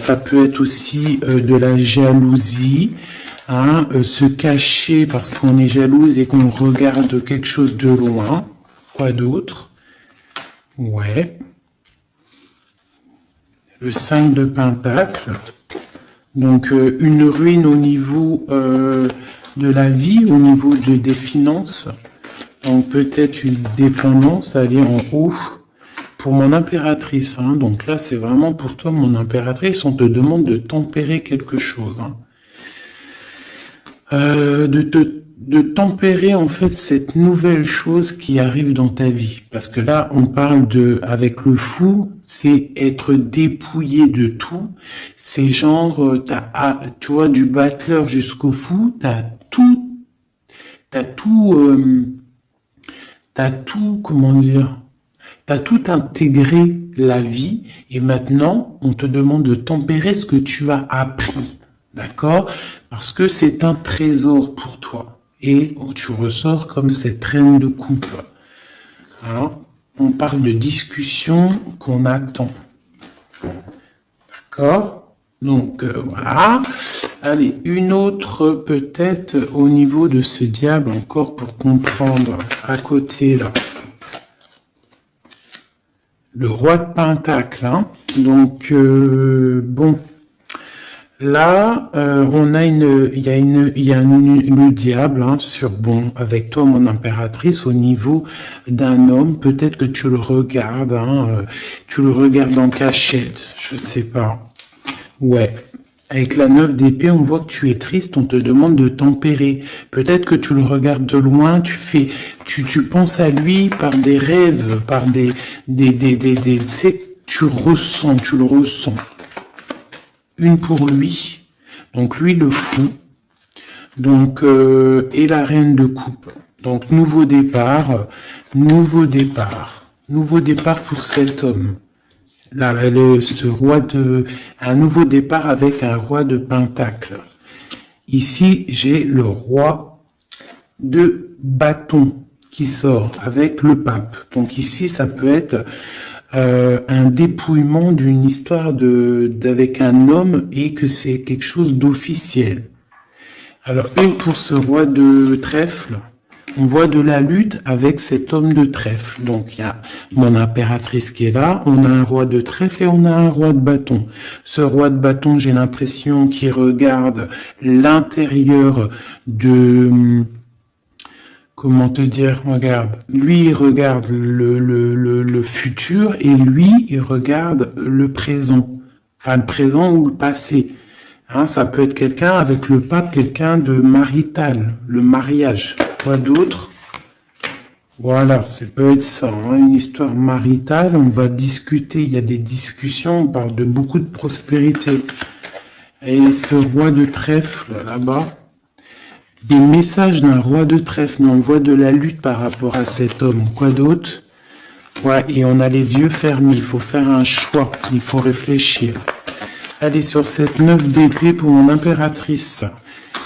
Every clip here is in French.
Ça peut être aussi de la jalousie, hein, se cacher parce qu'on est jalouse et qu'on regarde quelque chose de loin. Quoi d'autre? Ouais. Le 5 de Pentacle. Donc une ruine au niveau de la vie, au niveau des finances. Donc peut-être une dépendance, aller en haut. Pour mon impératrice, hein, donc là c'est vraiment pour toi mon impératrice, on te demande de tempérer quelque chose. Hein. De tempérer en fait cette nouvelle chose qui arrive dans ta vie. Parce que là on parle avec le fou, c'est être dépouillé de tout. C'est genre, tu vois, du battleur jusqu'au fou, t'as tout, comment dire, t'as tout intégré la vie et maintenant, on te demande de tempérer ce que tu as appris. D'accord? Parce que c'est un trésor pour toi. Et tu ressors comme cette reine de coupe. Alors, on parle de discussion qu'on attend. D'accord? Donc, voilà. Allez, une autre peut-être au niveau de ce diable encore pour comprendre à côté là. Le roi de Pentacle, hein. Donc bon, là on a le diable hein, avec toi mon impératrice au niveau d'un homme. Peut-être que tu le regardes, hein, tu le regardes en cachette, je sais pas. Ouais. Avec la 9 d'épée, on voit que tu es triste, on te demande de tempérer. Peut-être que tu le regardes de loin, tu penses à lui par des rêves, par tu le ressens. Une pour lui, donc lui le fou, donc et la reine de coupe. Donc nouveau départ pour cet homme. Là, un nouveau départ avec un roi de Pentacle. Ici, j'ai le roi de bâton qui sort avec le pape. Donc ici, ça peut être un dépouillement d'une histoire avec un homme et que c'est quelque chose d'officiel. Alors, une pour ce roi de trèfle. On voit de la lutte avec cet homme de trèfle. Donc, il y a mon impératrice qui est là, on a un roi de trèfle et on a un roi de bâton. Ce roi de bâton, j'ai l'impression qu'il regarde l'intérieur de... Comment te dire? Regarde. Lui, il regarde le futur et lui, il regarde le présent. Enfin, le présent ou le passé. Hein, ça peut être quelqu'un avec le pape, quelqu'un de marital, le mariage. Quoi d'autre? Voilà, ça peut être ça, hein, une histoire maritale, on va discuter, il y a des discussions, on parle de beaucoup de prospérité. Et ce roi de trèfle, là-bas, des messages d'un roi de trèfle, mais on voit de la lutte par rapport à cet homme. Quoi d'autre? Ouais, et on a les yeux fermés, il faut faire un choix, il faut réfléchir. Allez, sur cette 9 d'épée pour mon impératrice.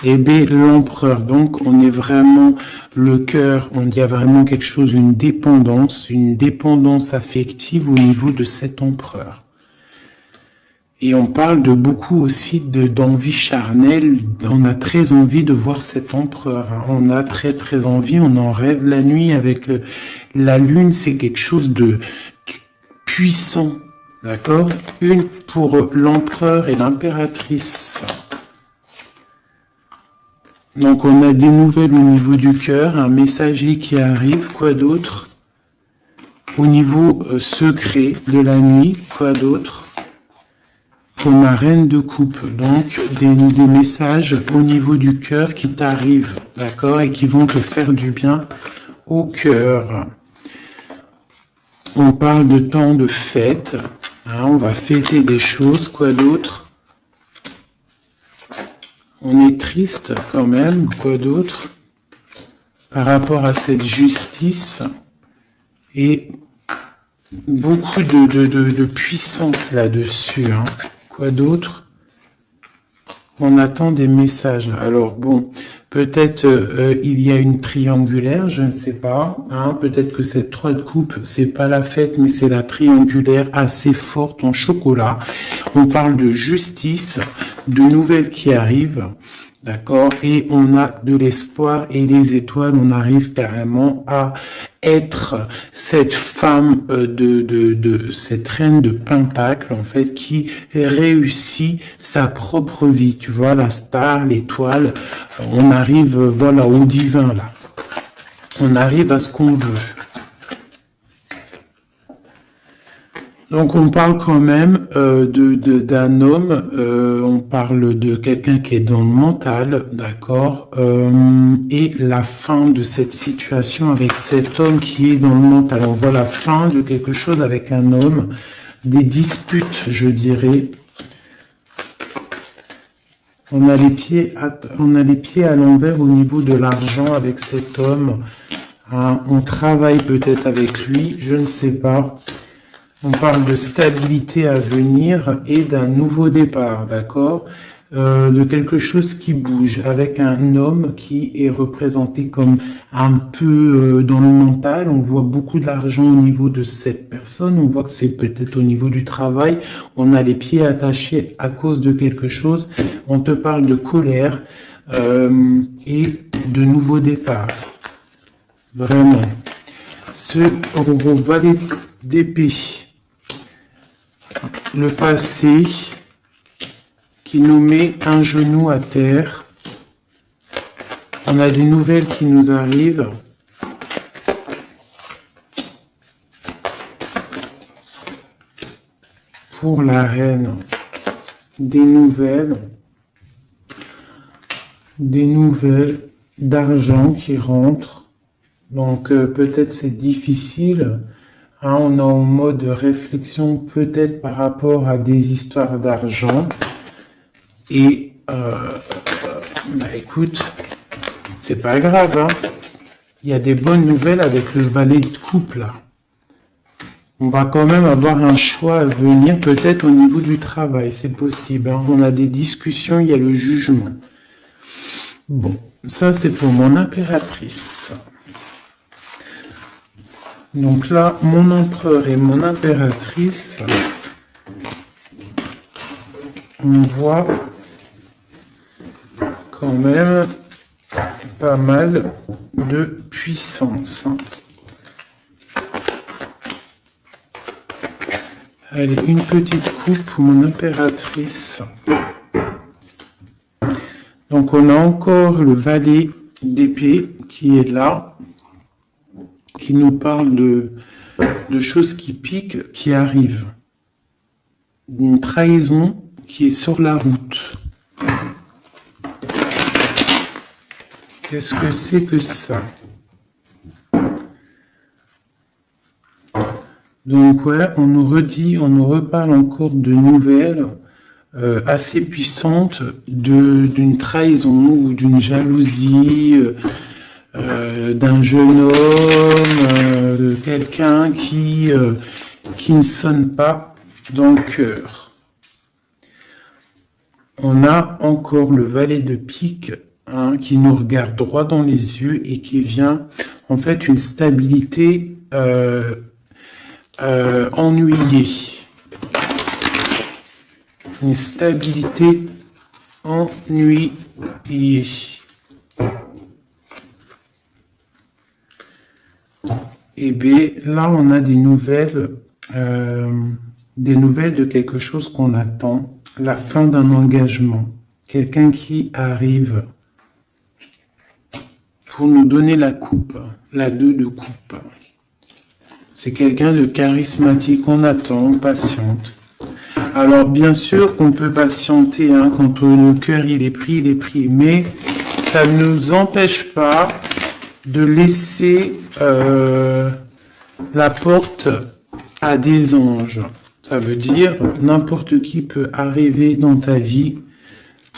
Et B, l'empereur. Donc, on est vraiment le cœur, il y a vraiment quelque chose, une dépendance affective au niveau de cet empereur. Et on parle de beaucoup aussi d'envie charnelle. On a très envie de voir cet empereur. On a très très envie, on en rêve la nuit avec la lune, c'est quelque chose de puissant. D'accord? Une pour l'empereur et l'impératrice. Donc on a des nouvelles au niveau du cœur, un messager qui arrive, quoi d'autre? Au niveau secret de la nuit, quoi d'autre? Pour ma reine de coupe, donc des messages au niveau du cœur qui t'arrivent, d'accord? Et qui vont te faire du bien au cœur. On parle de temps de fête, hein, on va fêter des choses, quoi d'autre? On est triste quand même, quoi d'autre? Par rapport à cette justice et beaucoup de puissance là-dessus. Hein. Quoi d'autre? On attend des messages. Alors bon, Peut-être il y a une triangulaire, je ne sais pas. Hein, peut-être que cette 3 de coupe, c'est pas la fête, mais c'est la triangulaire assez forte en chocolat. On parle de justice, de nouvelles qui arrivent. D'accord? Et on a de l'espoir et les étoiles, on arrive carrément à être cette femme de cette reine de Pentacle, en fait, qui réussit sa propre vie. Tu vois, la star, l'étoile, on arrive, voilà, au divin, là. On arrive à ce qu'on veut. Donc on parle quand même d'un homme, on parle de quelqu'un qui est dans le mental, d'accord, et la fin de cette situation avec cet homme qui est dans le mental. On voit la fin de quelque chose avec un homme, des disputes, je dirais. On a les pieds à l'envers au niveau de l'argent avec cet homme. Hein, on travaille peut-être avec lui, je ne sais pas. On parle de stabilité à venir et d'un nouveau départ, d'accord, de quelque chose qui bouge, avec un homme qui est représenté comme un peu dans le mental. On voit beaucoup d'argent au niveau de cette personne. On voit que c'est peut-être au niveau du travail. On a les pieds attachés à cause de quelque chose. On te parle de colère et de nouveau départ. Vraiment. Ce valet d'épée. Le passé qui nous met un genou à terre. On a des nouvelles qui nous arrivent. Pour la reine, des nouvelles d'argent qui rentrent. Donc peut-être c'est difficile. Hein, on est en mode réflexion peut-être par rapport à des histoires d'argent. Et écoute, c'est pas grave. Hein. Il y a des bonnes nouvelles avec le valet de coupe là. On va quand même avoir un choix à venir, peut-être au niveau du travail, c'est possible. Hein. On a des discussions, il y a le jugement. Bon, ça c'est pour mon impératrice. Donc là, mon empereur et mon impératrice, on voit quand même pas mal de puissance. Allez, une petite coupe pour mon impératrice. Donc on a encore le valet d'épée qui est là, qui nous parle de choses qui piquent, qui arrivent. Une trahison qui est sur la route. Qu'est-ce que c'est que ça? Donc ouais, on nous redit, on nous reparle encore de nouvelles assez puissantes d'une trahison ou d'une jalousie, d'un jeune homme, de quelqu'un qui ne sonne pas dans le cœur. On a encore le valet de pique qui nous regarde droit dans les yeux et qui vient en fait une stabilité ennuyée. Une stabilité ennuyée. Et bien là on a des nouvelles de quelque chose qu'on attend, la fin d'un engagement, quelqu'un qui arrive pour nous donner la coupe, la 2 de coupe. C'est quelqu'un de charismatique, on attend, on patiente. Alors bien sûr qu'on peut patienter, quand le cœur il est pris, mais ça ne nous empêche pas de laisser la porte à des anges. Ça veut dire n'importe qui peut arriver dans ta vie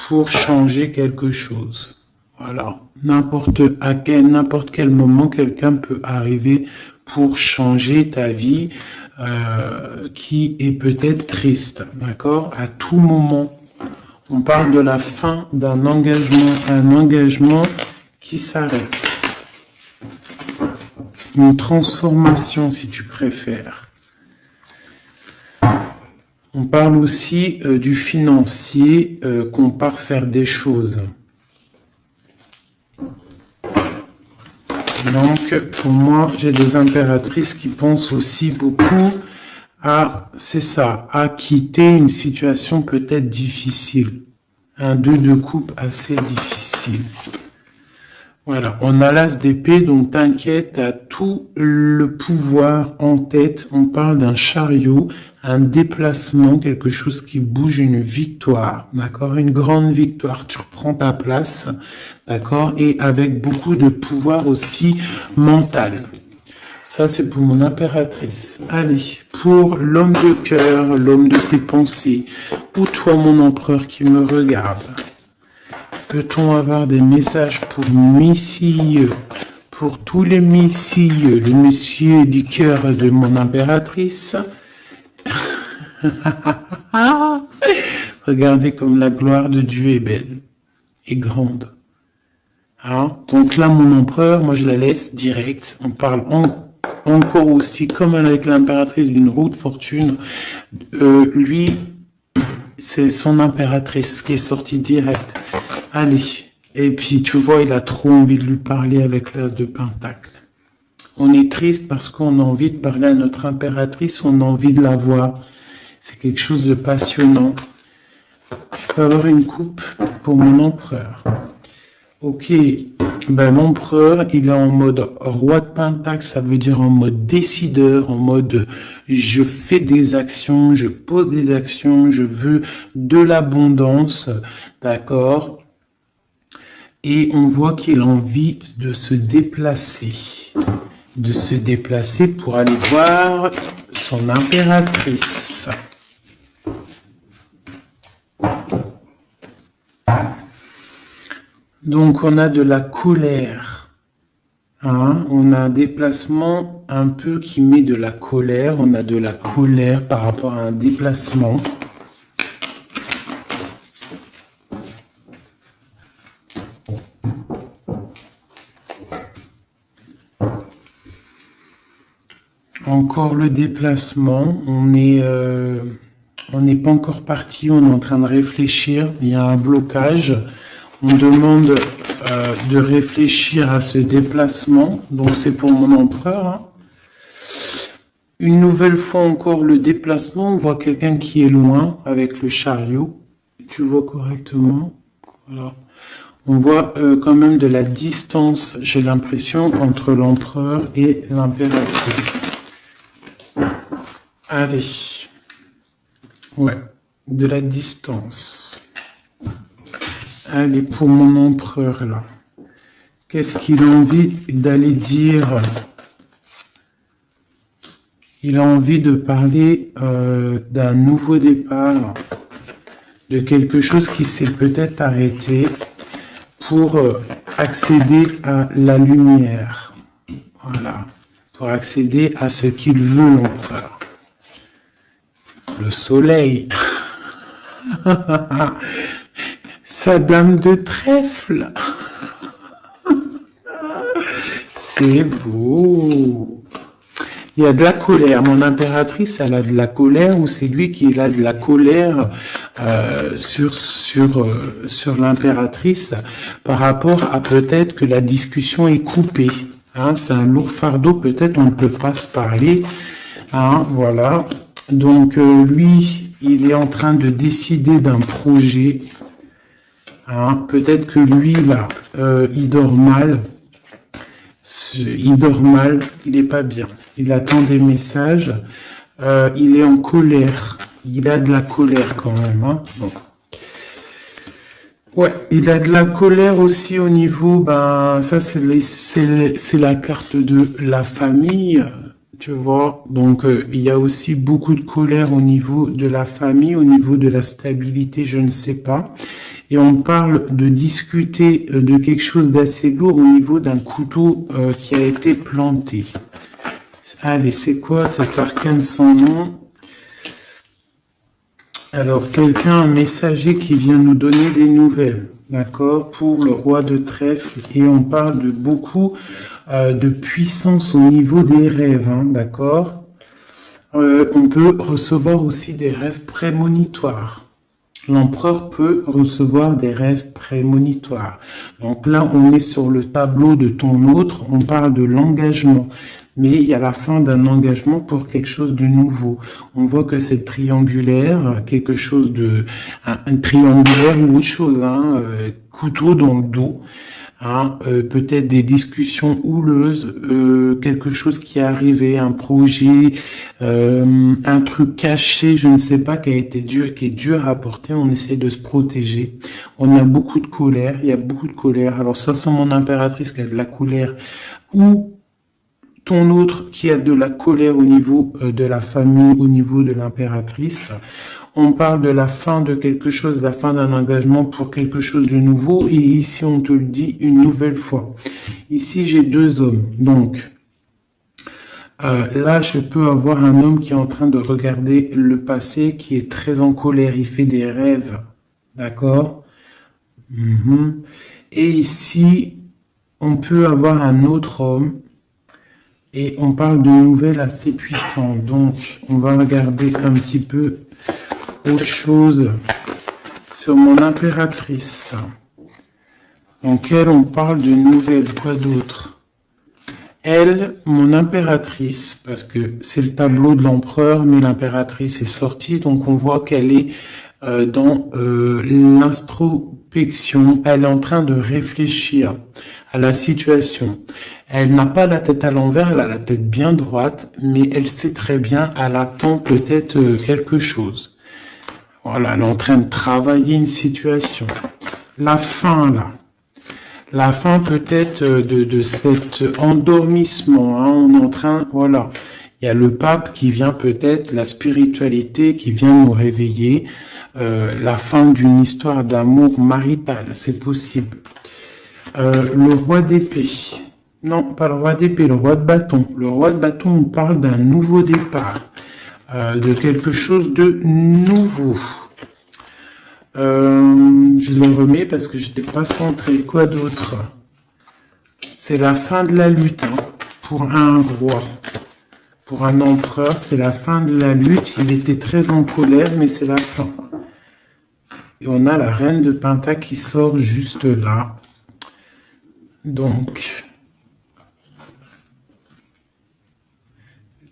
pour changer quelque chose. Voilà, n'importe quel moment, quelqu'un peut arriver pour changer ta vie qui est peut-être triste, d'accord? À tout moment, on parle de la fin d'un engagement, un engagement qui s'arrête. Une transformation, si tu préfères. On parle aussi du financier, qu'on part faire des choses. Donc, pour moi, j'ai des impératrices qui pensent aussi beaucoup à, c'est ça, à quitter une situation peut-être difficile. Un 2 de coupe assez difficile. Voilà, on a l'as d'épée, donc t'inquiète, t'as tout le pouvoir en tête. On parle d'un chariot, un déplacement, quelque chose qui bouge, une victoire, d'accord? Une grande victoire, tu reprends ta place, d'accord? Et avec beaucoup de pouvoir aussi mental. Ça, c'est pour mon impératrice. Allez, pour l'homme de cœur, l'homme de tes pensées, ou toi, mon empereur qui me regarde. Peut-on avoir des messages pour messieurs, pour tous les messieurs, les messieurs du cœur de mon impératrice? Regardez comme la gloire de Dieu est belle et grande. Hein? Donc là, mon empereur, moi je la laisse direct. On parle encore aussi, comme avec l'impératrice d'une roue de fortune. Lui, c'est son impératrice qui est sortie direct. Allez. Et puis, tu vois, il a trop envie de lui parler avec l'as de pentacle. On est triste parce qu'on a envie de parler à notre impératrice, on a envie de la voir. C'est quelque chose de passionnant. Je peux avoir une coupe pour mon empereur. Ok, ben l'empereur, il est en mode roi de pentacle, ça veut dire en mode décideur, en mode je fais des actions, je pose des actions, je veux de l'abondance, d'accord? Et on voit qu'il a envie de se déplacer pour aller voir son impératrice. Donc on a de la colère, hein? On a un déplacement un peu qui met de la colère, on a de la colère par rapport à un déplacement. Encore le déplacement, on n'est pas encore parti, on est en train de réfléchir, il y a un blocage. On demande de réfléchir à ce déplacement, donc c'est pour mon empereur. Hein. Une nouvelle fois encore le déplacement, on voit quelqu'un qui est loin avec le chariot. Tu vois correctement. Voilà. On voit quand même de la distance, j'ai l'impression, entre l'empereur et l'impératrice. Allez. Ouais, de la distance. Allez, pour mon empereur, là. Qu'est-ce qu'il a envie d'aller dire? Il a envie de parler d'un nouveau départ, de quelque chose qui s'est peut-être arrêté pour accéder à la lumière. Voilà. Pour accéder à ce qu'il veut, l'empereur. Le soleil. Sa dame de trèfle. C'est beau. Il y a de la colère. Mon impératrice, elle a de la colère, ou c'est lui qui a de la colère sur l'impératrice par rapport à peut-être que la discussion est coupée. Hein, c'est un lourd fardeau, peut-être on ne peut pas se parler. Hein, voilà. Donc lui, il est en train de décider d'un projet. Hein, peut-être que lui, là, il dort mal. Il dort mal, il n'est pas bien. Il attend des messages. Il est en colère. Il a de la colère quand même. Hein. Bon. Ouais, il a de la colère aussi au niveau, ben ça c'est la carte de la famille, tu vois. Donc il y a aussi beaucoup de colère au niveau de la famille, au niveau de la stabilité, je ne sais pas. Et on parle de discuter de quelque chose d'assez lourd au niveau d'un couteau qui a été planté. Allez, c'est quoi cet arcane sans nom? Alors, quelqu'un, un messager qui vient nous donner des nouvelles, d'accord, pour le roi de trèfle, et on parle de beaucoup de puissance au niveau des rêves, hein, d'accord. On peut recevoir aussi des rêves prémonitoires. L'empereur peut recevoir des rêves prémonitoires. Donc là, on est sur le tableau de ton autre, on parle de l'engagement. Mais il y a la fin d'un engagement pour quelque chose de nouveau. On voit que c'est triangulaire, quelque chose de... un triangulaire ou autre chose, hein, couteau dans le dos. Hein, peut-être des discussions houleuses, quelque chose qui est arrivé, un projet, un truc caché, je ne sais pas, qui a été dur, qui est dur à porter. On essaie de se protéger. On a beaucoup de colère, il y a beaucoup de colère. Alors soit c'est mon impératrice qui a de la colère, ou ton autre qui a de la colère au niveau de la famille, au niveau de l'impératrice. On parle de la fin de quelque chose, la fin d'un engagement pour quelque chose de nouveau. Et ici, on te le dit une nouvelle fois. Ici, j'ai deux hommes. Donc, là, je peux avoir un homme qui est en train de regarder le passé, qui est très en colère. Il fait des rêves. D'accord? Et ici, on peut avoir un autre homme. Et on parle de nouvelles assez puissantes. Donc, on va regarder un petit peu autre chose sur mon impératrice. Donc elle, on parle de nouvelles, quoi d'autre? Elle, mon impératrice, parce que c'est le tableau de l'empereur, mais l'impératrice est sortie, donc on voit qu'elle est dans l'introspection. Elle est en train de réfléchir à la situation. Elle n'a pas la tête à l'envers, elle a la tête bien droite, mais elle sait très bien, elle attend peut-être quelque chose. Voilà, elle est en train de travailler une situation. La fin, là. La fin peut-être de cet endormissement. Hein. On est en train, voilà. Il y a le pape qui vient peut-être, la spiritualité qui vient nous réveiller. La fin d'une histoire d'amour marital, c'est possible. Le roi d'épée. Non, pas le roi d'épée, le roi de bâton. Le roi de bâton, on parle d'un nouveau départ. De quelque chose de nouveau. Je le remets parce que j'étais pas centré. Quoi d'autre? C'est la fin de la lutte, hein, pour un roi. Pour un empereur, c'est la fin de la lutte. Il était très en colère, mais c'est la fin. Et on a la reine de Pentacle qui sort juste là. Donc,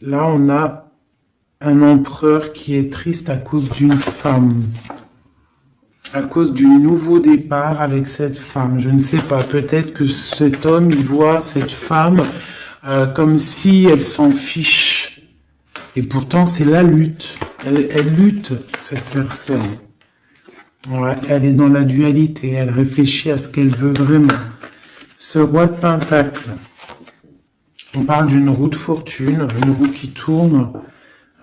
là, on a un empereur qui est triste à cause d'une femme, à cause du nouveau départ avec cette femme. Je ne sais pas, peut-être que cet homme, il voit cette femme comme si elle s'en fiche. Et pourtant, c'est la lutte. Elle lutte, cette personne. Ouais, elle est dans la dualité, elle réfléchit à ce qu'elle veut vraiment. Ce roi de Pentacle, on parle d'une roue de fortune, une roue qui tourne.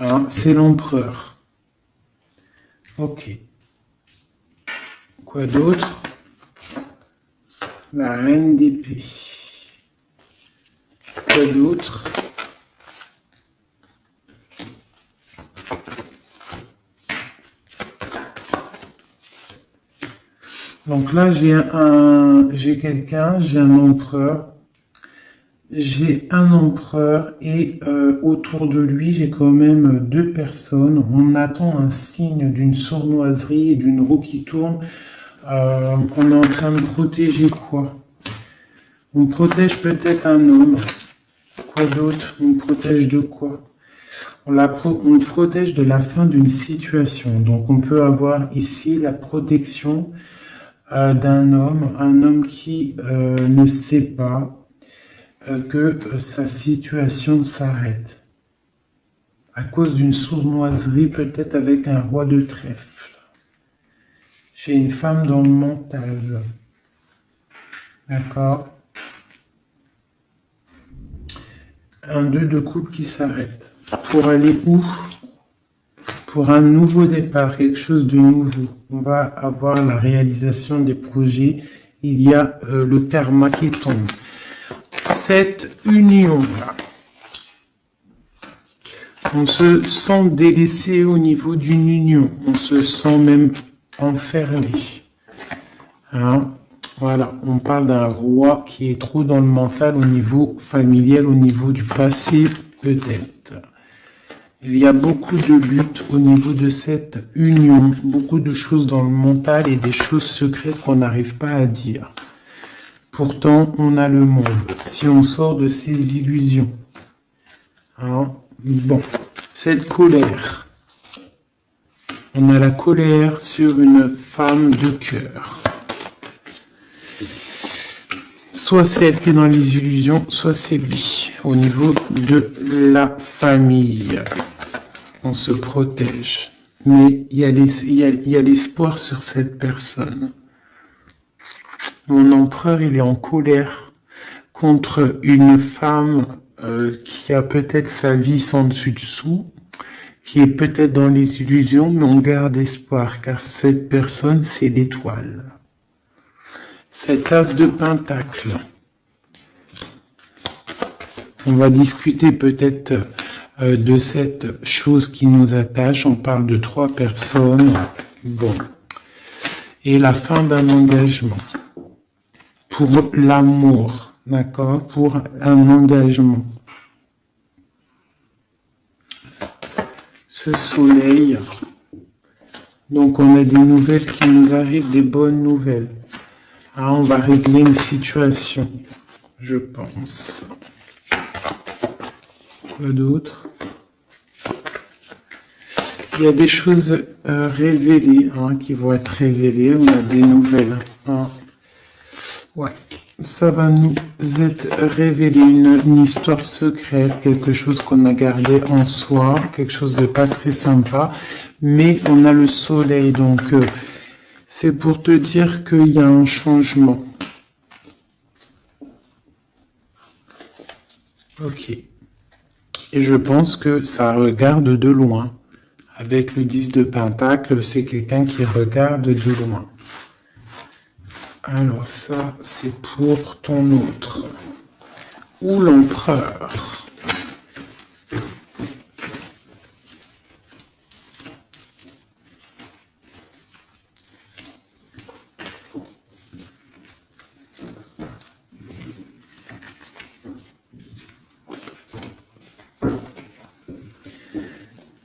Hein, c'est l'empereur. Ok. Quoi d'autre? La reine d'épée. Quoi d'autre? Donc là, j'ai quelqu'un, j'ai un empereur. J'ai un empereur et autour de lui, j'ai quand même deux personnes. On attend un signe d'une sournoiserie et d'une roue qui tourne. On est en train de protéger quoi? On protège peut-être un homme. Quoi d'autre? On protège de quoi? On protège de la fin d'une situation. Donc on peut avoir ici la protection d'un homme. Un homme qui ne sait pas que sa situation s'arrête à cause d'une sournoiserie, peut-être avec un roi de trèfle. J'ai une femme dans le mental. D'accord? Un 2 de coupe qui s'arrête. Pour aller où? Pour un nouveau départ, quelque chose de nouveau. On va avoir la réalisation des projets. Il y a le karma qui tombe. Cette union-là, On se sent délaissé au niveau d'une union. On se sent même enfermé. Hein? Voilà, on parle d'un roi qui est trop dans le mental au niveau familial, au niveau du passé, peut-être. Il y a beaucoup de luttes au niveau de cette union, beaucoup de choses dans le mental et des choses secrètes qu'on n'arrive pas à dire. Pourtant, on a le monde, si on sort de ces illusions. Hein? Bon, cette colère. On a la colère sur une femme de cœur. Soit c'est elle qui est dans les illusions, soit c'est lui. Au niveau de la famille, on se protège. Mais il y a l'espoir sur cette personne. Mon empereur, il est en colère contre une femme qui a peut-être sa vie sans dessus-dessous, qui est peut-être dans les illusions, mais on garde espoir, car cette personne, c'est l'étoile. Cet as de pentacle. On va discuter peut-être de cette chose qui nous attache. On parle de 3 personnes. Bon. Et la fin d'un engagement. Pour l'amour. D'accord? Pour un engagement. Ce soleil. Donc on a des nouvelles qui nous arrivent, des bonnes nouvelles. Ah, on va régler une situation, je pense. Quoi d'autre? Il y a des choses révélées, qui vont être révélées. On a des nouvelles. Ouais, ça va nous être révélé une histoire secrète, quelque chose qu'on a gardé en soi, quelque chose de pas très sympa. Mais on a le soleil, donc... c'est pour te dire qu'il y a un changement. Ok. Et je pense que ça regarde de loin. Avec le 10 de Pentacle, c'est quelqu'un qui regarde de loin. Alors ça, c'est pour ton autre. Ou l'empereur.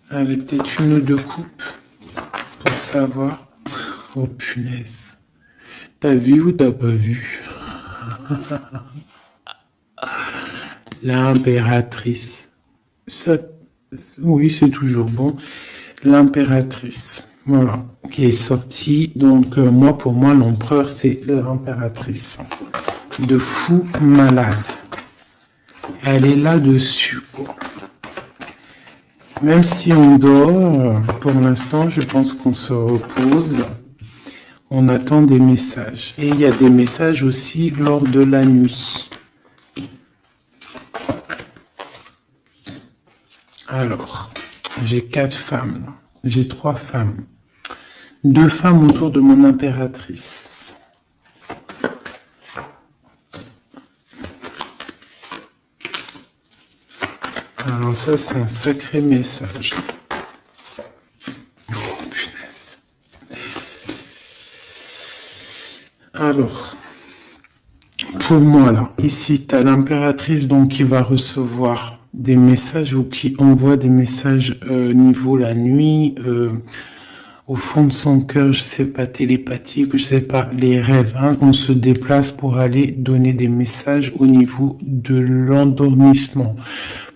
Allez, peut-être une ou deux coupes pour savoir. Oh punaise. T'as vu ou t'as pas vu? L'impératrice. Ça, oui, c'est toujours bon. L'impératrice. Voilà. Qui est sortie. Donc, pour moi, l'empereur, c'est l'impératrice. De fou malade. Elle est là-dessus, quoi. Même si on dort, pour l'instant, je pense qu'on se repose. On attend des messages. Et il y a des messages aussi lors de la nuit. Alors, j'ai 4 femmes. Là. J'ai 3 femmes. 2 femmes autour de mon impératrice. Alors ça, c'est un sacré message. Oh, punaise. Alors, pour moi, là, ici, tu as l'impératrice donc qui va recevoir des messages ou qui envoie des messages niveau la nuit, au fond de son cœur, je sais pas, télépathique, je sais pas, les rêves. On se déplace pour aller donner des messages au niveau de l'endormissement.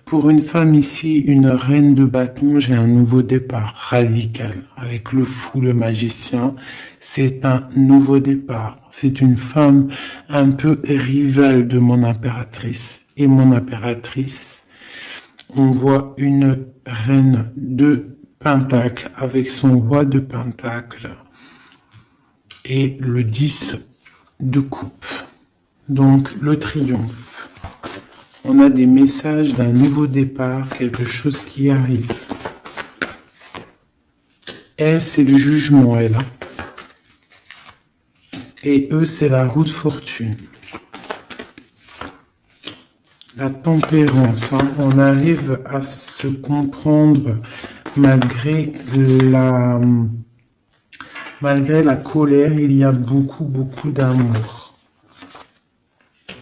Pour une femme ici, une reine de bâton, j'ai un nouveau départ radical. Avec le fou, le magicien, c'est un nouveau départ. C'est une femme un peu rivale de mon impératrice. Et mon impératrice, on voit une reine de Pentacle avec son roi de Pentacle et le 10 de coupe. Donc le triomphe. On a des messages d'un nouveau départ, quelque chose qui arrive. Elle, c'est le jugement, elle. Et eux, c'est la roue de fortune. la tempérance. Hein. On arrive à se comprendre malgré la colère. Il y a beaucoup, beaucoup d'amour.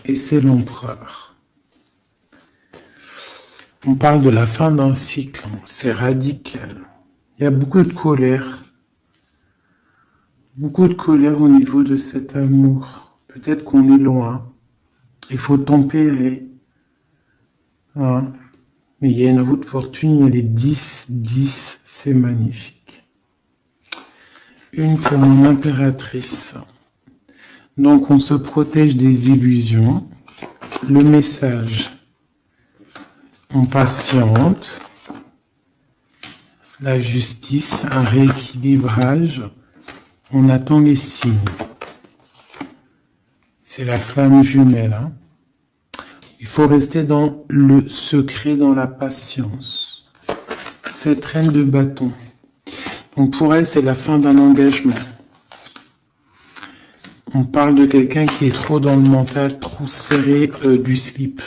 Et c'est l'empereur. On parle de la fin d'un cycle. C'est radical. Il y a beaucoup de colère. Beaucoup de colère au niveau de cet amour. Peut-être qu'on est loin. Il faut tempérer. Hein. Mais il y a une roue de fortune, il y a les 10, 10, c'est magnifique. Une pour mon impératrice. Donc on se protège des illusions. Le message, on patiente. La justice, un rééquilibrage. On attend les signes. C'est la flamme jumelle. Hein. Il faut rester dans le secret, dans la patience. Cette reine de bâton. Donc pour elle, c'est la fin d'un engagement. On parle de quelqu'un qui est trop dans le mental, trop serré du slip.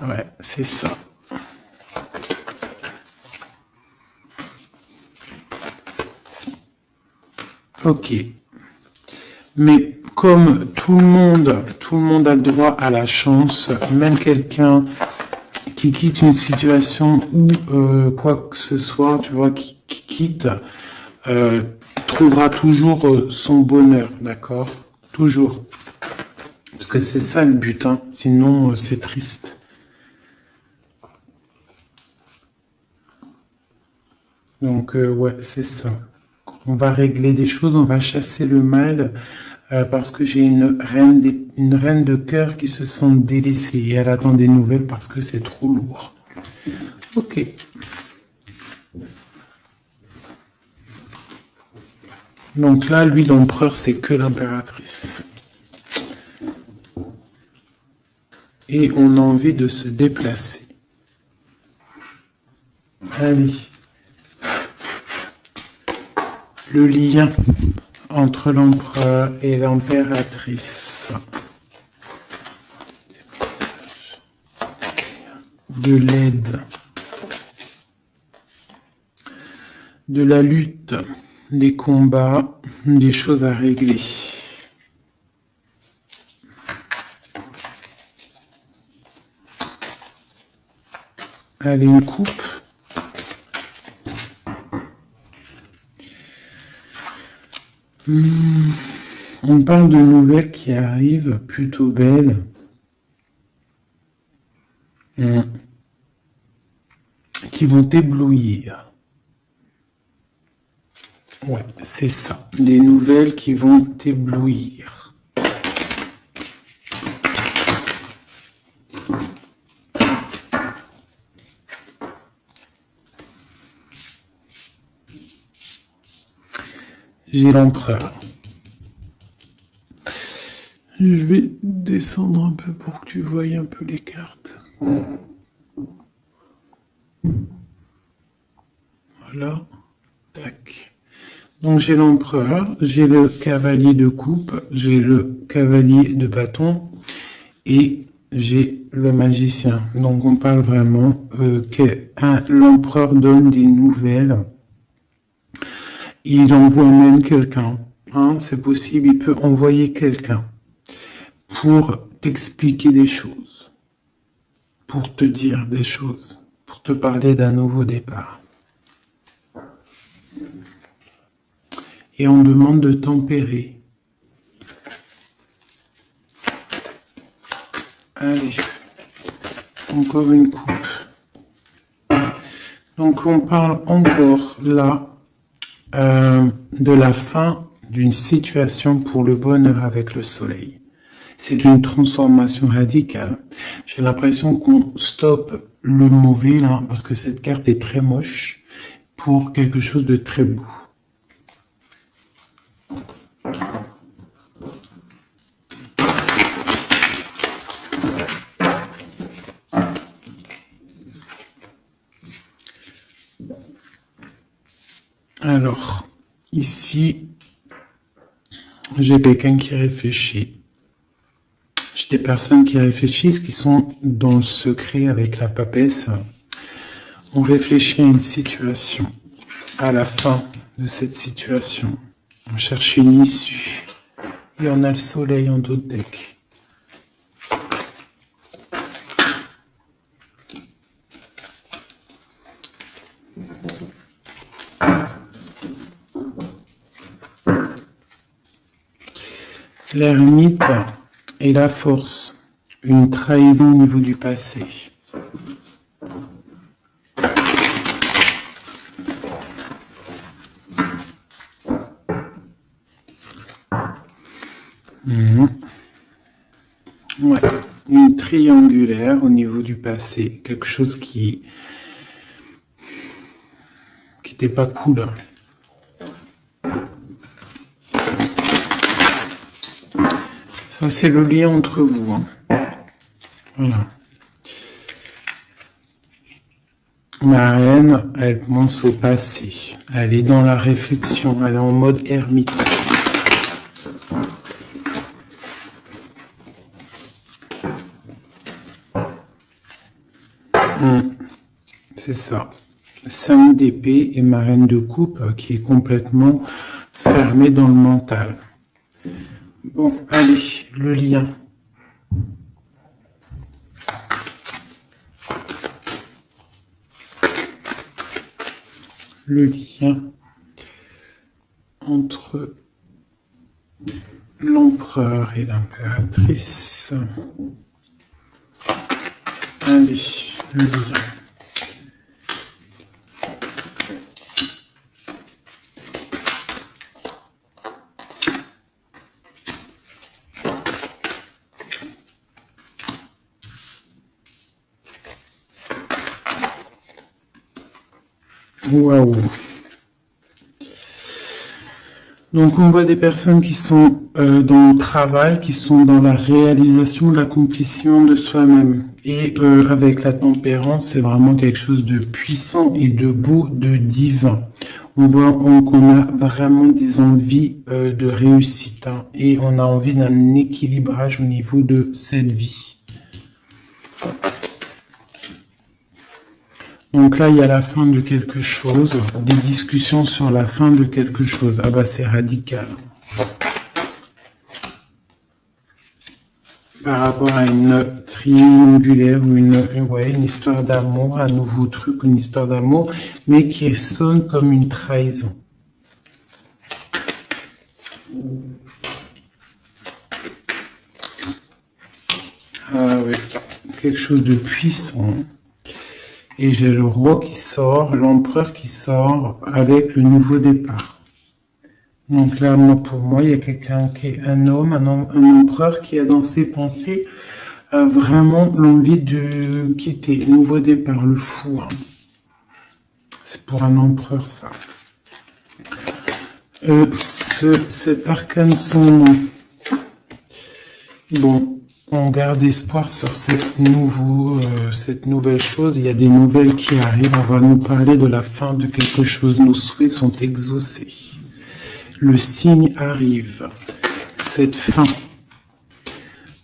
Ouais, c'est ça. Ok. Mais comme tout le monde a le droit à la chance, même quelqu'un qui quitte une situation ou quoi que ce soit, tu vois, qui quitte, trouvera toujours son bonheur, d'accord? Toujours. Parce que c'est ça le but, hein. Sinon c'est triste. Donc ouais, c'est ça. On va régler des choses, on va chasser le mal, parce que j'ai une reine de cœur qui se sent délaissée et elle attend des nouvelles parce que c'est trop lourd. Ok. Donc là, lui, l'empereur, c'est que l'impératrice. Et on a envie de se déplacer. Allez. Le lien entre l'empereur et l'impératrice. De l'aide. De la lutte. Des combats. Des choses à régler. Allez, on coupe. On parle de nouvelles qui arrivent plutôt belles. Qui vont t'éblouir. Ouais, c'est ça. Des nouvelles qui vont t'éblouir. J'ai l'empereur. Je vais descendre un peu pour que tu voies un peu les cartes. Voilà. Tac. Donc j'ai l'empereur, j'ai le cavalier de coupe, j'ai le cavalier de bâton et j'ai le magicien. Donc on parle vraiment que l'empereur donne des nouvelles. Il envoie même quelqu'un. Hein, c'est possible, il peut envoyer quelqu'un pour t'expliquer des choses, pour te dire des choses, pour te parler d'un nouveau départ. Et on demande de tempérer. Allez, encore une coupe. Donc on parle encore là de la fin d'une situation pour le bonheur avec le soleil. C'est une transformation radicale. J'ai l'impression qu'on stoppe le mauvais là, parce que cette carte est très moche, pour quelque chose de très beau. Alors, ici, J'ai quelqu'un qui réfléchit. J'ai des personnes qui réfléchissent, qui sont dans le secret avec la papesse. On réfléchit à une situation. À la fin de cette situation, on cherche une issue. Et on a le soleil en dos de deck. L'ermite et la force, une trahison au niveau du passé. Ouais, une triangulaire au niveau du passé, quelque chose qui n'était pas cool. Ça, c'est le lien entre vous. Hein. Voilà. Ma reine, elle pense au passé. Elle est dans la réflexion. Elle est en mode ermite. C'est ça. 5 d'épée et ma reine de coupe qui est complètement fermée dans le mental. Bon, allez, le lien. Le lien entre l'empereur et l'impératrice. Allez, le lien. Waouh. Donc on voit des personnes qui sont dans le travail, qui sont dans la réalisation, l'accomplissement de soi-même. Et avec la tempérance, c'est vraiment quelque chose de puissant et de beau, de divin. On voit qu'on a vraiment des envies de réussite. Hein, et on a envie d'un équilibrage au niveau de cette vie. Donc là, il y a la fin de quelque chose, des discussions sur la fin de quelque chose. Ah bah c'est radical. Par rapport à une triangulaire ou une histoire d'amour, un nouveau truc, une histoire d'amour, mais qui sonne comme une trahison. Ah oui, quelque chose de puissant. Et j'ai le roi qui sort, l'empereur qui sort avec le nouveau départ. Donc là, pour moi, il y a quelqu'un qui est un homme, un empereur qui a dans ses pensées vraiment l'envie de quitter. Nouveau départ, le fou. Hein. C'est pour un empereur, ça. Cet arcane sans nom. Bon. On garde espoir sur cette nouvelle chose. Il y a des nouvelles qui arrivent. On va nous parler de la fin de quelque chose. Nos souhaits sont exaucés. Le signe arrive. Cette fin.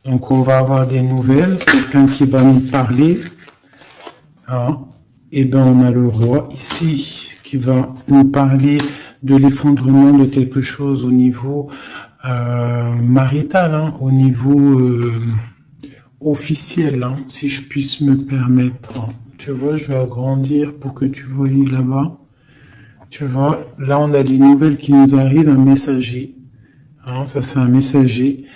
Donc on va avoir des nouvelles. Quelqu'un qui va nous parler. Hein. Et ben on a le roi ici qui va nous parler de l'effondrement de quelque chose au niveau marital, hein, au niveau officiel, hein, si je puisse me permettre. Tu vois, je vais agrandir pour que tu vois là-bas. Tu vois, là on a des nouvelles qui nous arrivent, un messager. Hein, ça c'est un messager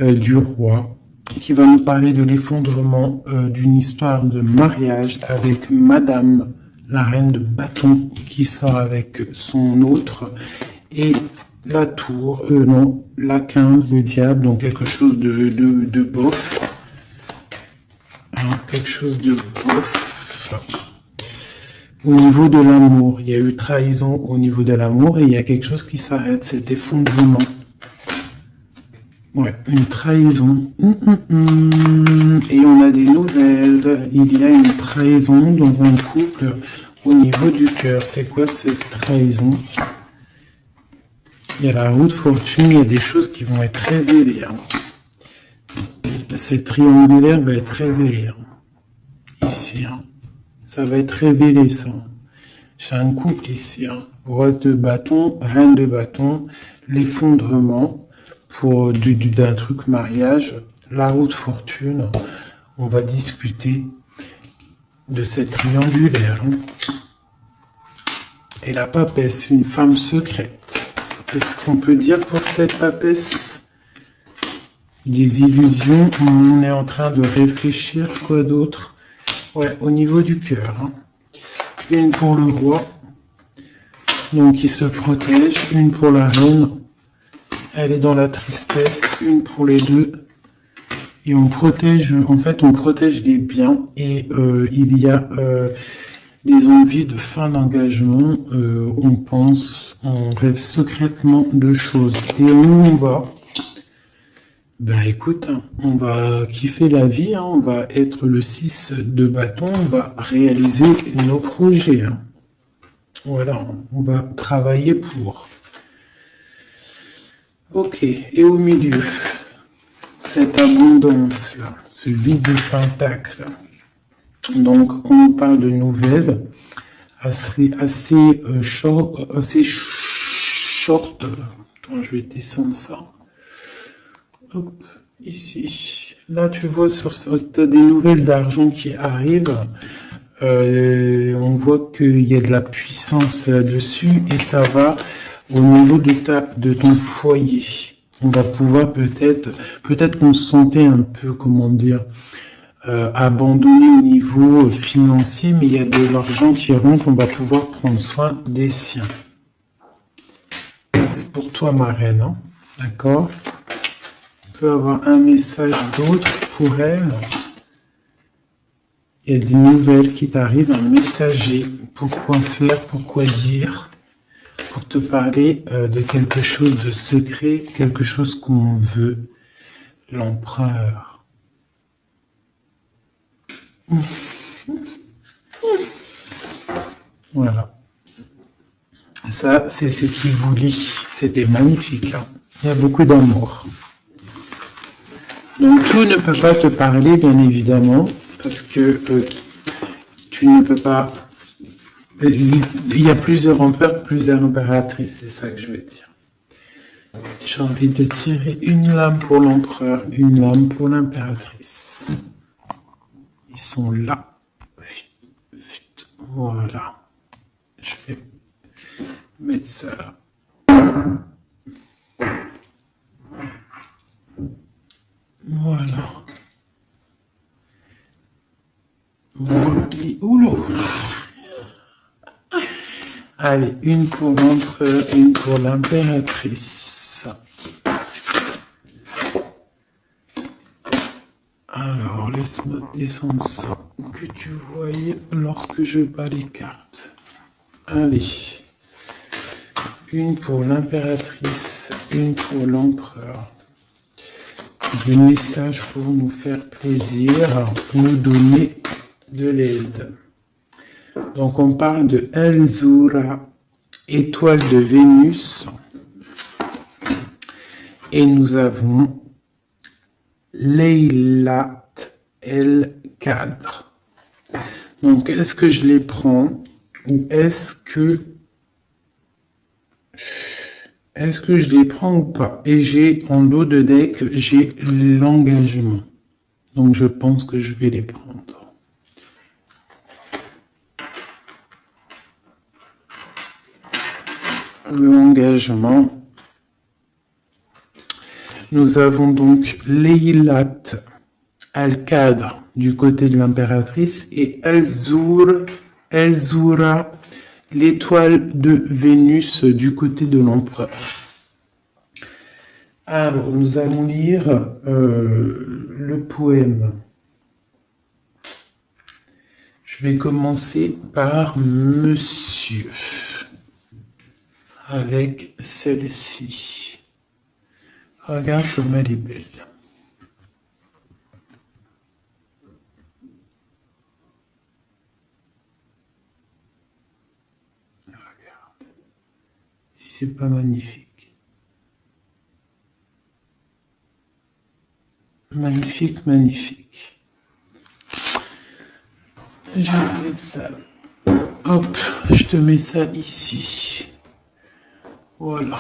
du roi qui va nous parler de l'effondrement d'une histoire de mariage avec Madame, la reine de bâton, qui sort avec son autre, et la tour, non, la 15, le diable, donc quelque chose de bof. Hein, quelque chose de bof. Au niveau de l'amour, il y a eu trahison au niveau de l'amour et il y a quelque chose qui s'arrête, cet effondrement. Ouais, une trahison. Et on a des nouvelles. Il y a une trahison dans un couple au niveau du cœur. C'est quoi cette trahison? Il y a la roue de fortune, il y a des choses qui vont être révélées. Hein. Cette triangulaire va être révélée. Hein. Ici, hein. Ça va être révélé, ça. J'ai un couple ici. Hein. Roi de bâton, reine de bâton, l'effondrement pour d'un truc mariage, la roue de fortune. On va discuter de cette triangulaire. Hein. Et la papesse, une femme secrète. Qu'est-ce qu'on peut dire pour cette papesse? Des illusions, on est en train de réfléchir, quoi d'autre? Ouais, au niveau du cœur. Hein. Une pour le roi, donc il se protège. Une pour la reine, elle est dans la tristesse. Une pour les deux. Et on protège, en fait, on protège les biens. Et il y a des envies de fin d'engagement. On pense, on rêve secrètement de choses. Et où on va? Ben écoute, hein, on va kiffer la vie, hein, on va être le 6 de bâton, on va réaliser nos projets. Hein. Voilà, on va travailler pour. Ok, et au milieu, cette abondance-là, ce vide de pentacle. Donc, on parle de nouvelles assez short. Attends, je vais descendre ça. Hop, ici. Là, tu vois, tu as des nouvelles d'argent qui arrivent. On voit qu'il y a de la puissance là-dessus et ça va au niveau de ton foyer. On va pouvoir peut-être qu'on se sentait un peu, comment dire, abandonné au niveau financier, mais il y a de l'argent qui rentre, on va pouvoir prendre soin des siens. C'est pour toi, ma reine, hein, d'accord? Avoir un message d'autre pour elle. Il y a des nouvelles qui t'arrivent, un messager. Pourquoi faire, pourquoi dire, pour te parler de quelque chose de secret, quelque chose qu'on veut. L'empereur. Voilà. Ça, c'est ce qui vous lie. C'était magnifique. Hein. Il y a beaucoup d'amour. Donc tout ne peut pas te parler, bien évidemment, parce que tu ne peux pas... Il y a plusieurs empereurs, plusieurs impératrices, c'est ça que je veux dire. J'ai envie de tirer une lame pour l'empereur, une lame pour l'impératrice. Ils sont là. Voilà. Je vais mettre ça là. Voilà. Oulou. Allez, une pour l'empereur, une pour l'impératrice. Alors, laisse-moi descendre ça, que tu voyais lorsque je bats les cartes. Allez. Une pour l'impératrice, une pour l'empereur. Des messages pour nous faire plaisir, nous donner de l'aide. Donc on parle de Elzura, étoile de Vénus. Et nous avons Leilat El-Qadr. Donc est-ce que je les prends ou est-ce que je les prends ou pas? Et j'ai en lot de deck, j'ai l'engagement. Donc je pense que je vais les prendre. L'engagement. Nous avons donc Leilat Al-Qadr du côté de l'impératrice et Elzura, l'étoile de Vénus du côté de l'empereur. Alors, nous allons lire le poème. Je vais commencer par Monsieur, avec celle-ci. Regarde comme elle est belle. Regarde. Si c'est pas magnifique. magnifique, magnifique. Je vais mettre ça. Hop, je te mets ça ici. Voilà.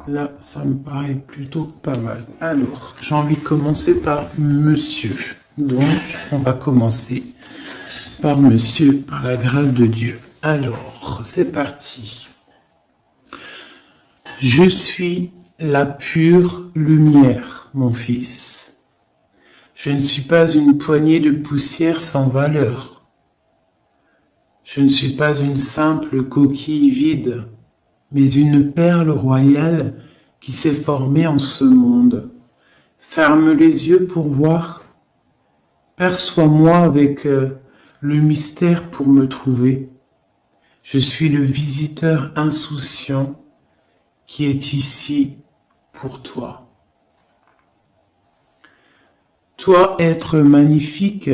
Là, ça me paraît plutôt pas mal. Alors, j'ai envie de commencer par monsieur. Donc, on va commencer par monsieur, par la grâce de Dieu. Alors, c'est parti. Je suis la pure lumière, mon fils. Je ne suis pas une poignée de poussière sans valeur. Je ne suis pas une simple coquille vide, mais une perle royale qui s'est formée en ce monde. Ferme les yeux pour voir. Perçois-moi avec le mystère pour me trouver. Je suis le visiteur insouciant qui est ici pour toi. Toi, être magnifique,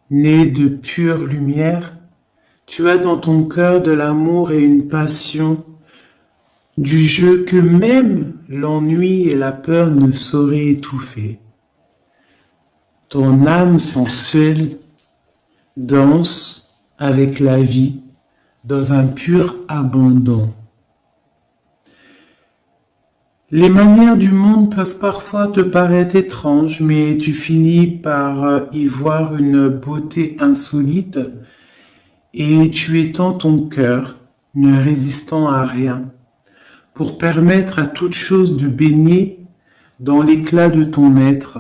né de pure lumière, tu as dans ton cœur de l'amour et une passion, du jeu que même l'ennui et la peur ne sauraient étouffer. Ton âme sensuelle danse avec la vie dans un pur abandon. Les manières du monde peuvent parfois te paraître étranges, mais tu finis par y voir une beauté insolite et tu étends ton cœur, ne résistant à rien, pour permettre à toute chose de baigner dans l'éclat de ton être.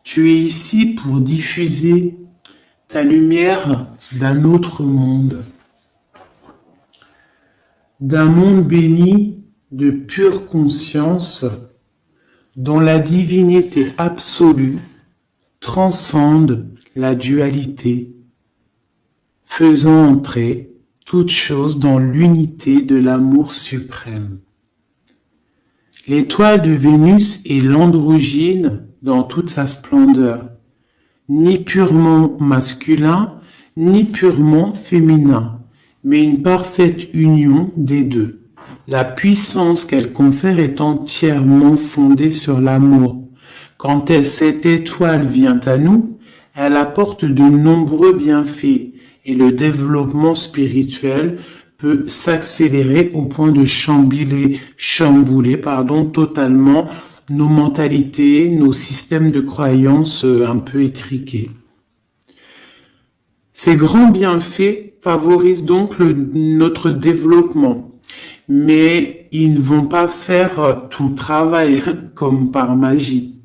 Tu es ici pour diffuser ta lumière d'un autre monde, d'un monde béni de pure conscience dont la divinité absolue transcende la dualité, faisant entrer toute chose dans l'unité de l'amour suprême. L'étoile de Vénus est l'androgyne dans toute sa splendeur, ni purement masculin, ni purement féminin, mais une parfaite union des deux. La puissance qu'elle confère est entièrement fondée sur l'amour. Quand cette étoile vient à nous, elle apporte de nombreux bienfaits et le développement spirituel peut s'accélérer au point de chambouler totalement nos mentalités, nos systèmes de croyances un peu étriqués. Ces grands bienfaits favorisent donc notre développement, mais ils ne vont pas faire tout le travail comme par magie.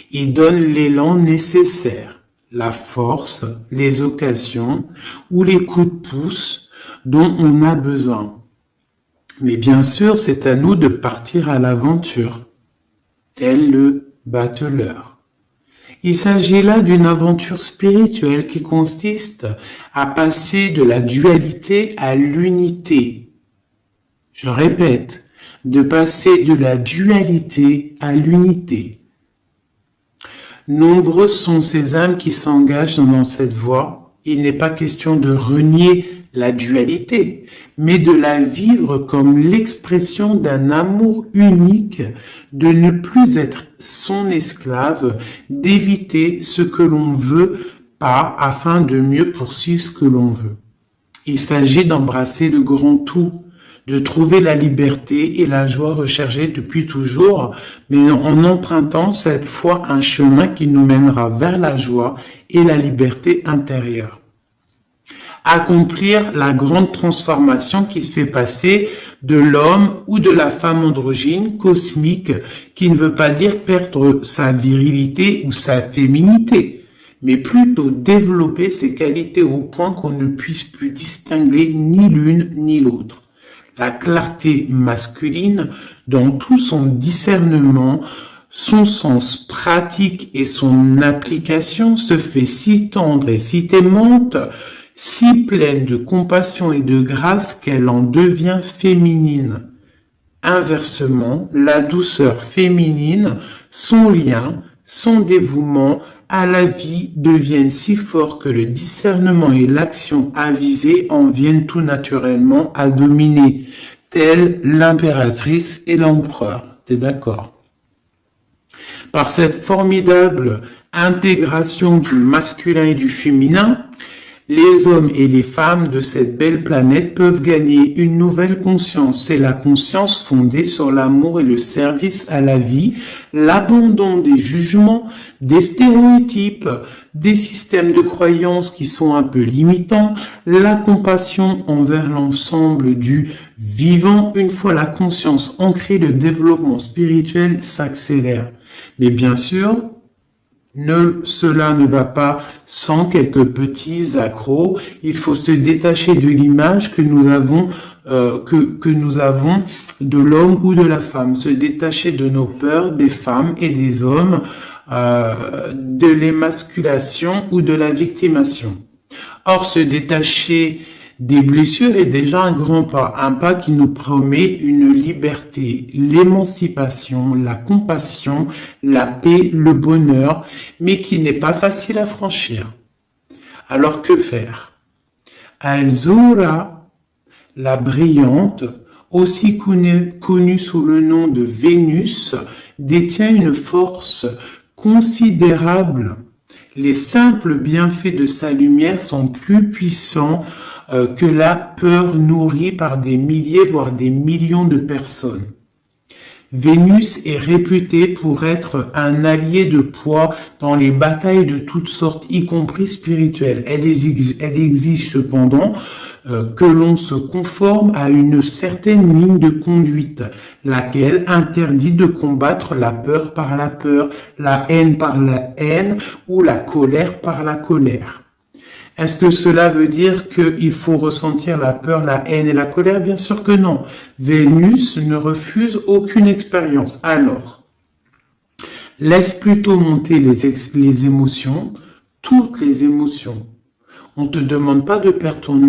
Ils donnent l'élan nécessaire, la force, les occasions ou les coups de pouce dont on a besoin. Mais bien sûr, c'est à nous de partir à l'aventure, tel le battleur. Il s'agit là d'une aventure spirituelle qui consiste à passer de la dualité à l'unité. Je répète, de passer de la dualité à l'unité. Nombreuses sont ces âmes qui s'engagent dans cette voie. Il n'est pas question de renier la dualité, mais de la vivre comme l'expression d'un amour unique, de ne plus être son esclave, d'éviter ce que l'on veut pas afin de mieux poursuivre ce que l'on veut. Il s'agit d'embrasser le grand tout, de trouver la liberté et la joie recherchées depuis toujours, mais en empruntant cette fois un chemin qui nous mènera vers la joie et la liberté intérieure. Accomplir la grande transformation qui se fait passer de l'homme ou de la femme androgyne cosmique, qui ne veut pas dire perdre sa virilité ou sa féminité, mais plutôt développer ses qualités au point qu'on ne puisse plus distinguer ni l'une ni l'autre. La clarté masculine, dans tout son discernement, son sens pratique et son application, se fait si tendre et si aimante, si pleine de compassion et de grâce qu'elle en devient féminine. Inversement, la douceur féminine, son lien, son dévouement à la vie deviennent si forts que le discernement et l'action avisée en viennent tout naturellement à dominer, telle l'impératrice et l'empereur. T'es d'accord? Par cette formidable intégration du masculin et du féminin, les hommes et les femmes de cette belle planète peuvent gagner une nouvelle conscience. C'est la conscience fondée sur l'amour et le service à la vie, l'abandon des jugements, des stéréotypes, des systèmes de croyances qui sont un peu limitants, la compassion envers l'ensemble du vivant. Une fois la conscience ancrée, le développement spirituel s'accélère. Mais bien sûr, cela ne va pas sans quelques petits accros. Il faut se détacher de l'image que nous avons de l'homme ou de la femme, se détacher de nos peurs des femmes et des hommes, de l'émasculation ou de la victimation. Or, se détacher des blessures est déjà un grand pas, un pas qui nous promet une liberté, l'émancipation, la compassion, la paix, le bonheur, mais qui n'est pas facile à franchir. Alors que faire? Al-Zuhra, la brillante, aussi connue sous le nom de Vénus, détient une force considérable. Les simples bienfaits de sa lumière sont plus puissants que la peur nourrie par des milliers, voire des millions de personnes. Vénus est réputée pour être un allié de poids dans les batailles de toutes sortes, y compris spirituelles. Elle exige cependant que l'on se conforme à une certaine ligne de conduite, laquelle interdit de combattre la peur par la peur, la haine par la haine ou la colère par la colère. Est-ce que cela veut dire qu'il faut ressentir la peur, la haine et la colère? Bien sûr que non. Vénus ne refuse aucune expérience. Alors, laisse plutôt monter les émotions, toutes les émotions. On ne te demande pas de perdre ton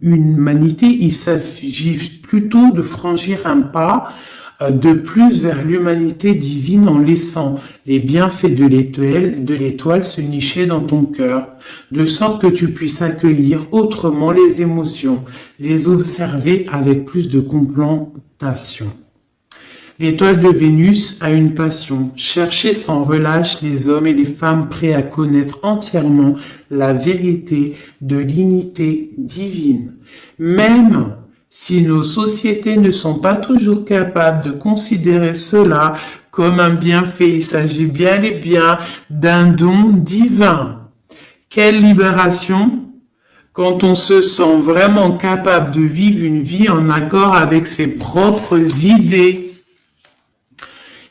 humanité, il s'agit plutôt de franchir un pas de plus vers l'humanité divine en laissant les bienfaits de l'étoile se nicher dans ton cœur, de sorte que tu puisses accueillir autrement les émotions, les observer avec plus de complantation. L'étoile de Vénus a une passion, chercher sans relâche les hommes et les femmes prêts à connaître entièrement la vérité de l'unité divine. Même si nos sociétés ne sont pas toujours capables de considérer cela comme un bienfait, il s'agit bien et bien d'un don divin. Quelle libération quand on se sent vraiment capable de vivre une vie en accord avec ses propres idées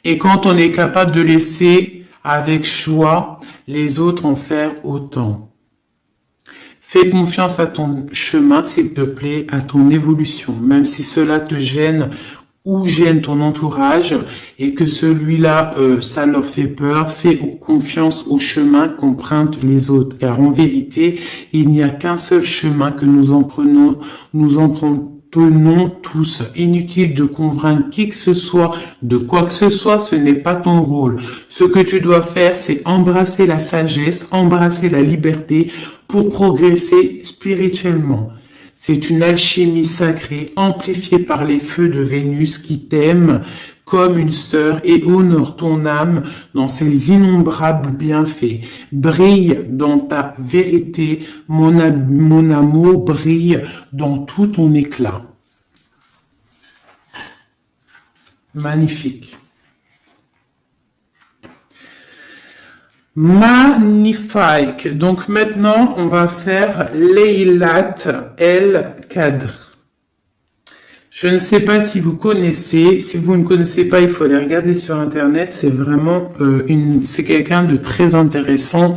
et quand on est capable de laisser avec choix les autres en faire autant. Fais confiance à ton chemin, s'il te plaît, à ton évolution, même si cela te gêne ou gêne ton entourage et que celui-là, ça leur fait peur. Fais confiance au chemin qu'empruntent les autres, car en vérité, il n'y a qu'un seul chemin que nous empruntons tous. Inutile de convaincre qui que ce soit de quoi que ce soit, ce n'est pas ton rôle. Ce que tu dois faire, c'est embrasser la sagesse, embrasser la liberté pour progresser spirituellement. C'est une alchimie sacrée amplifiée par les feux de Vénus qui t'aime comme une sœur et honore ton âme dans ses innombrables bienfaits. Brille dans ta vérité, mon amour brille dans tout ton éclat. Magnifique. Magnifique. Donc maintenant, on va faire Laylat el-Qadr. Je ne sais pas si vous connaissez. Si vous ne connaissez pas, il faut aller regarder sur Internet. C'est vraiment c'est quelqu'un de très intéressant,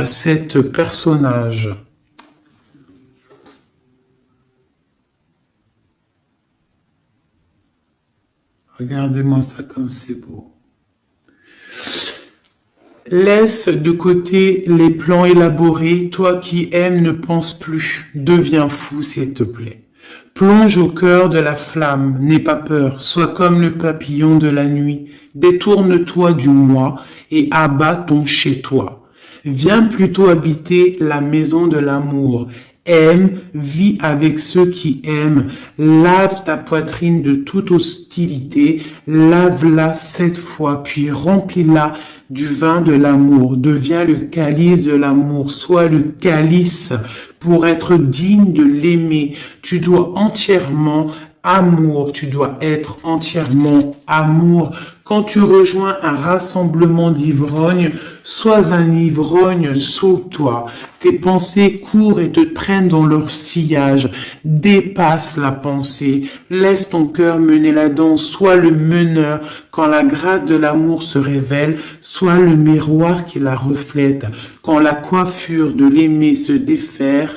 cet personnage. Regardez-moi ça comme c'est beau. Laisse de côté les plans élaborés, toi qui aimes ne pense plus, deviens fou s'il te plaît. Plonge au cœur de la flamme, n'aie pas peur, sois comme le papillon de la nuit, détourne-toi du moi et abats ton chez toi. Viens plutôt habiter la maison de l'amour, Aime, vis avec ceux qui aiment, lave ta poitrine de toute hostilité, lave-la 7 fois, puis remplis-la du vin de l'amour, deviens le calice de l'amour, sois le calice pour être digne de l'aimer. Tu dois entièrement amour, tu dois être entièrement amour. Quand tu rejoins un rassemblement d'ivrognes, sois un ivrogne, sauve-toi. Tes pensées courent et te traînent dans leur sillage. Dépasse la pensée. Laisse ton cœur mener la danse. Sois le meneur. Quand la grâce de l'amour se révèle, sois le miroir qui la reflète. Quand la coiffure de l'aimer se défait,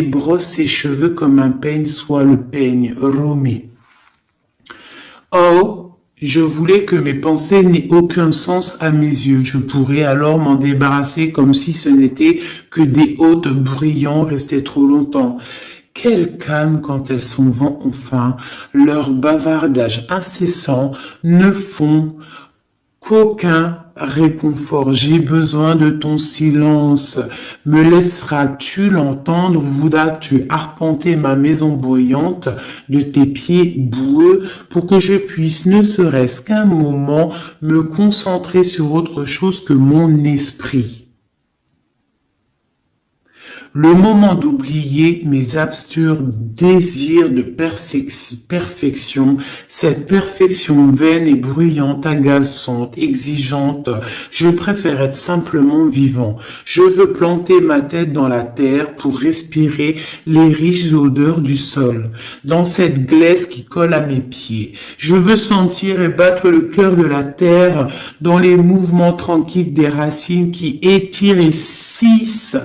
brosse ses cheveux comme un peigne, sois le peigne. Romée. Oh, je voulais que mes pensées n'aient aucun sens à mes yeux. Je pourrais alors m'en débarrasser comme si ce n'était que des hôtes bruyants restés trop longtemps. Quel calme quand elles s'en vont enfin. Leurs bavardages incessants ne font qu'aucun réconfort. J'ai besoin de ton silence. Me laisseras-tu l'entendre? Voudras-tu arpenter ma maison bruyante de tes pieds boueux pour que je puisse, ne serait-ce qu'un moment, me concentrer sur autre chose que mon esprit? Le moment d'oublier mes absurdes désirs de perfection, cette perfection vaine et bruyante, agaçante, exigeante, je préfère être simplement vivant. Je veux planter ma tête dans la terre pour respirer les riches odeurs du sol, dans cette glaise qui colle à mes pieds. Je veux sentir et battre le cœur de la terre dans les mouvements tranquilles des racines qui étirent et saisissent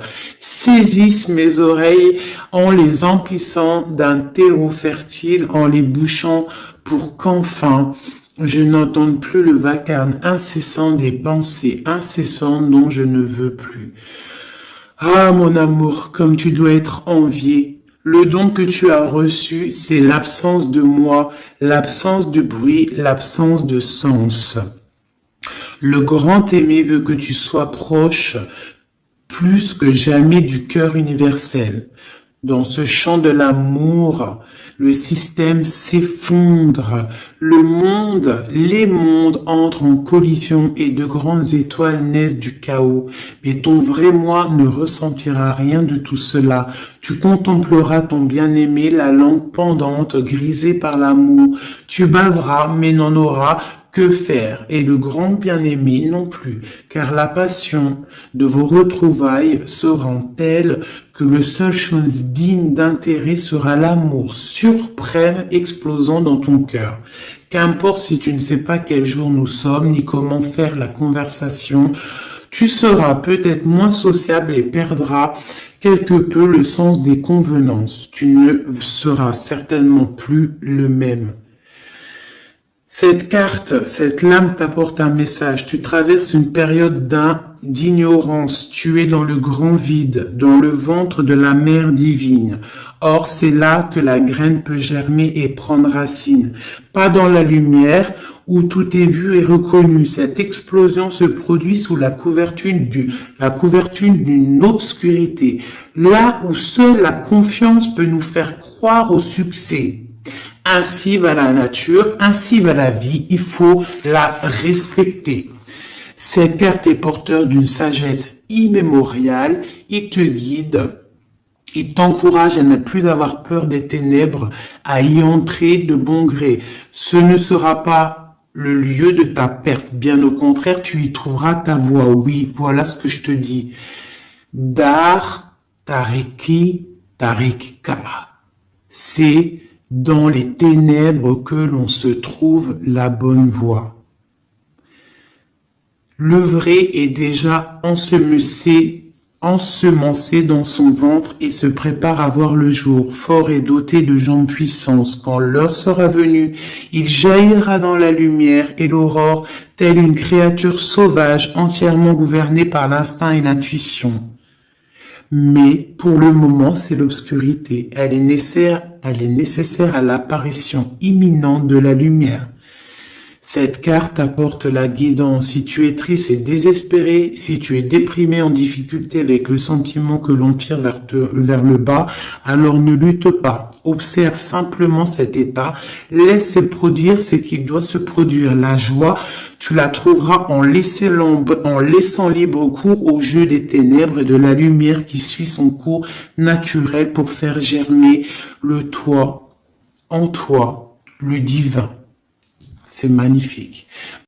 mes oreilles en les emplissant d'un terreau fertile, en les bouchant pour qu'enfin je n'entende plus le vacarme incessant des pensées incessantes dont je ne veux plus. Ah, mon amour, comme tu dois être envié. Le don que tu as reçu, c'est l'absence de moi, l'absence de bruit, l'absence de sens. Le grand aimé veut que tu sois proche, plus que jamais du cœur universel. Dans ce champ de l'amour, le système s'effondre, les mondes entrent en collision et de grandes étoiles naissent du chaos. Mais ton vrai moi ne ressentira rien de tout cela. Tu contempleras ton bien-aimé, la langue pendante, grisée par l'amour. Tu baveras, mais n'en auras que faire, et le grand bien-aimé non plus, car la passion de vos retrouvailles sera telle que le seule chose digne d'intérêt sera l'amour suprême explosant dans ton cœur. Qu'importe si tu ne sais pas quel jour nous sommes, ni comment faire la conversation, tu seras peut-être moins sociable et perdras quelque peu le sens des convenances. Tu ne seras certainement plus le même. Cette carte, cette lame t'apporte un message. Tu traverses une période d'ignorance. Tu es dans le grand vide, dans le ventre de la mère divine. Or, c'est là que la graine peut germer et prendre racine. Pas dans la lumière où tout est vu et reconnu. Cette explosion se produit sous la couverture d'une obscurité. Là où seule la confiance peut nous faire croire au succès. Ainsi va la nature, ainsi va la vie, il faut la respecter. Cette carte est porteur d'une sagesse immémoriale, il te guide, il t'encourage à ne plus avoir peur des ténèbres, à y entrer de bon gré. Ce ne sera pas le lieu de ta perte, bien au contraire, tu y trouveras ta voie. Oui, voilà ce que je te dis. Dar Tariki Tarika. C'est dans les ténèbres que l'on se trouve la bonne voie. Le vrai est déjà ensemencé dans son ventre et se prépare à voir le jour, fort et doté de jambes puissantes. Quand l'heure sera venue, il jaillira dans la lumière et l'aurore, telle une créature sauvage entièrement gouvernée par l'instinct et l'intuition. Mais pour le moment, c'est l'obscurité. Elle est nécessaire à l'apparition imminente de la lumière. Cette carte apporte la guidance. Si tu es triste et désespéré, si tu es déprimé, en difficulté avec le sentiment que l'on tire vers le bas, alors ne lutte pas. Observe simplement cet état. Laisse se produire ce qui doit se produire. La joie, tu la trouveras en laissant libre cours au jeu des ténèbres et de la lumière qui suit son cours naturel pour faire germer en toi, le divin. C'est magnifique.